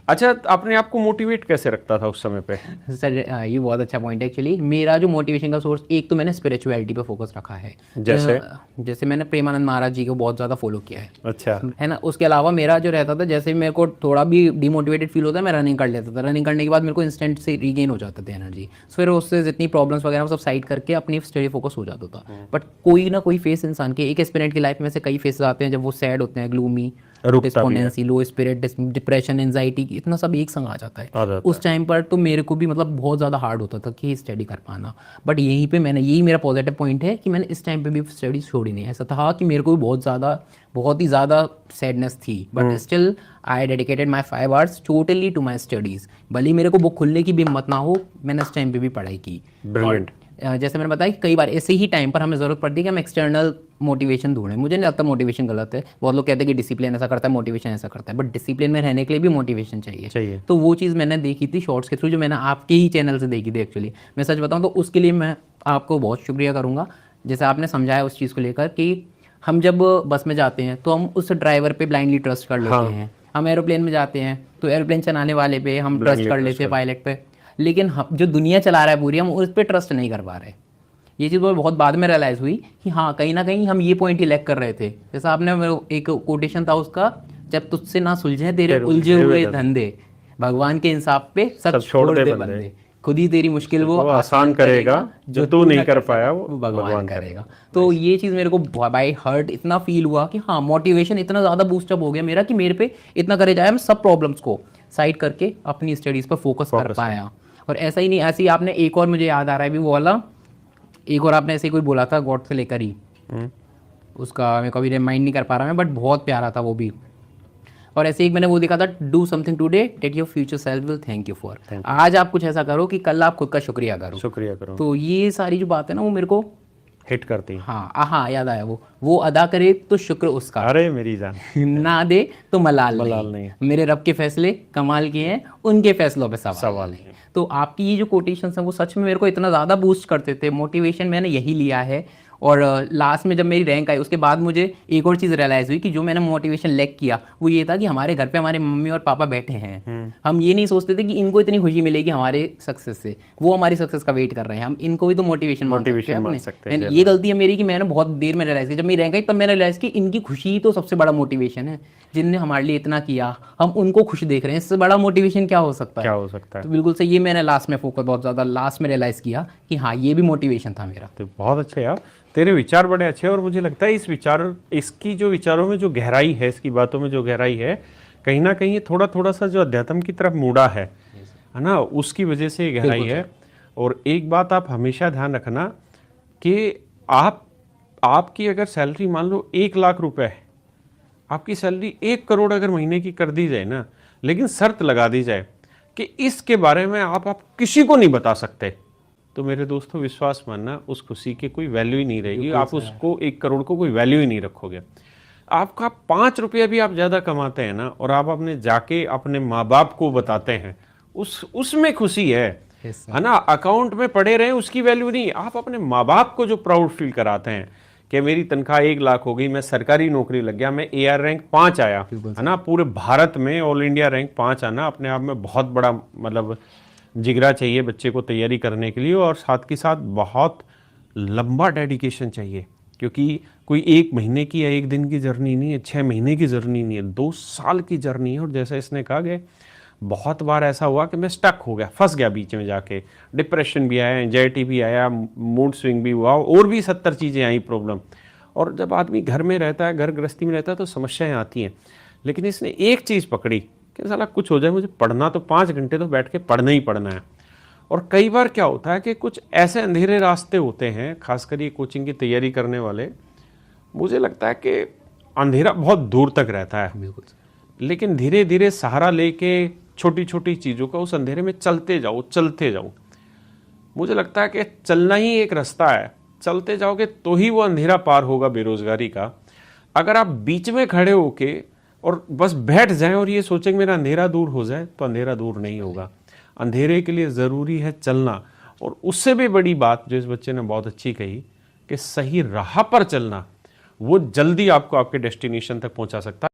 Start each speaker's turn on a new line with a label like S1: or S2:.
S1: अच्छा, आपने आपको मोटिवेट कैसे रखता था उस समय पे?
S2: सर ये बहुत अच्छा पॉइंट है एक्चुअली। मेरा जो मोटिवेशन का सोर्स, एक तो मैंने स्पिरिचुअलिटी पे फोकस रखा है।
S1: जैसे?
S2: जैसे मैंने प्रेमानंद महाराज जी को बहुत ज़्यादा फॉलो किया
S1: अच्छा।
S2: है ना। उसके अलावा मेरा जो रहता था, जैसे मेरे को थोड़ा भी डिमोटिवेटेड फील होता है, मैं रनिंग कर लेता था। रनिंग करने के बाद मेरे को इंस्टेंट से रीगेन हो जाता था एनर्जी। फिर उससे जितनी प्रॉब्लम्स वगैरह वो सब साइड करके अपनी स्टडी फोकस हो जाता था। बट कोई ना कोई फेस इंसान के, एक एस्पिरेंट की लाइफ में से कई फेसेस आते हैं जब वो सैड होते हैं, ग्लूमी,
S1: रुकता भी है।
S2: डिस्पोनेंसी, लो स्पिरिट, डिप्रेशन, एंजाइटी, इतना सब एक संग आ जाता है।
S1: आ जाता
S2: उस टाइम पर तो मेरे को भी मतलब बहुत ज़्यादा हार्ड होता था कि स्टडी कर पाना। बट यहीं पे मैंने, यही मेरा पॉजिटिव पॉइंट है कि मैंने इस टाइम पे भी स्टडी छोड़ी नहीं। ऐसा था कि मेरे को भी बहुत ही ज़्यादा सैडनेस थी, but still I dedicated my 5 hours totally to my studies. भले ही मेरे को बुक खुलने की भी हिम्मत ना हो, मैंने इस टाइम पे भी पढ़ाई की।
S1: ब्रिलियंट।
S2: जैसे मैंने बताया कि कई बार ऐसे ही टाइम पर हमें ज़रूरत पड़ती है कि हम एक्सटर्नल मोटिवेशन ढूंढें। मुझे नहीं लगता मोटिवेशन गलत है। बहुत लोग कहते हैं कि डिसिप्लिन ऐसा करता है, मोटिवेशन ऐसा करता है, बट डिसिप्लिन में रहने के लिए भी मोटिवेशन चाहिए। तो वो चीज़ मैंने देखी थी शॉर्ट्स के थ्रू, जो मैंने आपके ही चैनल से देखी थी एक्चुअली। मैं सच बताऊँ तो उसके लिए मैं आपको बहुत शुक्रिया करूँगा। जैसे आपने समझाया उस चीज़ को लेकर कि हम जब बस में जाते हैं तो हम उस ड्राइवर पे ब्लाइंडली ट्रस्ट कर लेते हैं। हम एरोप्लेन में जाते हैं तो एरोप्लेन चलाने वाले पे हम ट्रस्ट कर लेते हैं, पायलट पे। लेकिन हम जो दुनिया चला रहा है पूरी, हम उस पर ट्रस्ट नहीं कर पा रहे। ये चीज़ बहुत बाद में रियलाइज़ हुई कि हाँ, कहीं ना कहीं हम ये पॉइंट ही लैक कर रहे थे। जैसा आपने एक कोटेशन था उसका, जब तुझसे ना सुलझे तेरे उलझे हुए धंधे, भगवान के इंसाफ पे सब छोड़ दे बंदे, खुद ही तेरी मुश्किल वो
S1: आसान करेगा, जो तू नहीं कर पाया वो
S2: भगवान करेगा। तो ये चीज़ मेरे को बाय हर्ट इतना फील हुआ कि हाँ, मोटिवेशन इतना ज़्यादा बूस्टअप हो गया मेरा कि मेरे पे इतना करेज आया, मैं सब प्रॉब्लम्स को साइड करके अपनी स्टडीज़ पर फोकस कर पाया। और ऐसा ही नहीं, ऐसे ही आपने एक और, मुझे याद आ रहा है भी वो वाला, एक और आपने ऐसे कोई बोला था गॉड से लेकर ही, उसका मेरे को अभी रिमाइंड नहीं कर पा रहा मैं, बट बहुत प्यारा था वो भी। और ऐसे एक मैंने वो देखा था, do something today that your future self will thank you for. आज आप कुछ ऐसा करो कि कल आप खुद का शुक्रिया करो। तो ये सारी जो बात है ना, वो मेरे को
S1: हिट करती है।
S2: हाँ, याद आया वो अदा करे तो शुक्र उसका,
S1: अरे मेरी जान,
S2: ना दे तो मलाल नहीं। मेरे रब के फैसले कमाल के हैं, उनके फैसलों पे सवाल नहीं। तो आपकी ये जो कोटेशंस हैं वो सच में मेरे को इतना ज़्यादा बूस्ट करते थे। मोटिवेशन मैंने यही लिया है। और लास्ट में जब मेरी रैंक आई उसके बाद मुझे एक और चीज़ रियलाइज़ हुई कि जो मैंने मोटिवेशन लैक किया वो ये था कि हमारे घर पे हमारे मम्मी और पापा बैठे हैं। हम ये नहीं सोचते थे कि इनको इतनी खुशी मिलेगी हमारे सक्सेस से, वो हमारी सक्सेस का वेट कर रहे हैं। हम इनको भी तो मोटिवेशन मान सकते हैं। ये गलती है मेरी कि मैंने बहुत देर में रियलाइज़ की, जब मेरी रैंक आई तब मैंने रियलाइज़ की इनकी खुशी तो सबसे बड़ा मोटिवेशन है। जिनने हमारे लिए इतना किया, हम उनको खुश देख रहे हैं, इससे बड़ा मोटिवेशन क्या हो सकता है। तो बिल्कुल सही, ये मैंने लास्ट में फोकस बहुत ज़्यादा लास्ट में रियलाइज़ किया कि हाँ, ये भी मोटिवेशन था मेरा।
S1: तो बहुत अच्छा यार, तेरे विचार बड़े अच्छे हैं। और मुझे लगता है इसकी जो विचारों में जो गहराई है, इसकी बातों में जो गहराई है, कहीं ना कहीं थोड़ा सा जो अध्यात्म की तरफ मुड़ा है ना, उसकी वजह से गहराई है। और एक बात आप हमेशा ध्यान रखना कि आपकी अगर सैलरी मान लो 1 लाख रुपए है, आपकी सैलरी 1 करोड़ अगर महीने की कर दी जाए ना, लेकिन शर्त लगा दी जाए कि इसके बारे में आप किसी को नहीं बता सकते, तो मेरे दोस्तों विश्वास मानना, उस खुशी की कोई वैल्यू ही नहीं रहेगी। आप उसको 1 करोड़ को कोई वैल्यू ही नहीं रखोगे। आपका 5 रुपया भी आप ज़्यादा कमाते हैं ना, और आप अपने जाके अपने माँ बाप को बताते हैं, उसमें खुशी है ना। अकाउंट में पड़े रहे उसकी वैल्यू नहीं। आप अपने माँ बाप को जो प्राउड फील कराते हैं कि मेरी तनख्वाह 1 लाख हो गई, मैं सरकारी नौकरी लग गया, मैं AR रैंक 5 आया, है ना। पूरे भारत में ऑल इंडिया रैंक 5 आना अपने आप में बहुत बड़ा मतलब जिगरा चाहिए बच्चे को तैयारी करने के लिए, और साथ के साथ बहुत लंबा डेडिकेशन चाहिए, क्योंकि कोई 1 महीने की या 1 दिन की जर्नी नहीं है, 6 महीने की जर्नी नहीं है, 2 साल की जर्नी है। और जैसा इसने कहा कि बहुत बार ऐसा हुआ कि मैं स्टक हो गया, फंस गया बीच में जाके, डिप्रेशन भी आया, एंजाइटी भी आया, मूड स्विंग भी हुआ, और भी 70 चीज़ें आई प्रॉब्लम। और जब आदमी घर में रहता है, घर गृहस्थी में रहता है, तो समस्याएं आती हैं। लेकिन इसने एक चीज़ पकड़ी कि साला कुछ हो जाए, मुझे पढ़ना तो 5 घंटे तो बैठ के पढ़ना ही पढ़ना है। और कई बार क्या होता है कि कुछ ऐसे अंधेरे रास्ते होते हैं, खासकर ये कोचिंग की तैयारी करने वाले, मुझे लगता है कि अंधेरा बहुत दूर तक रहता है, लेकिन धीरे धीरे सहारा लेके छोटी छोटी चीज़ों का उस अंधेरे में चलते जाओ। मुझे लगता है कि चलना ही एक रास्ता है, चलते जाओगे तो ही वो अंधेरा पार होगा बेरोजगारी का। अगर आप बीच में खड़े होके और बस बैठ जाएं और ये सोचेंगे मेरा अंधेरा दूर हो जाए, तो अंधेरा दूर नहीं होगा। अंधेरे के लिए ज़रूरी है चलना। और उससे भी बड़ी बात जो इस बच्चे ने बहुत अच्छी कही कि सही राह पर चलना, वो जल्दी आपको आपके डेस्टिनेशन तक पहुंचा सकता है।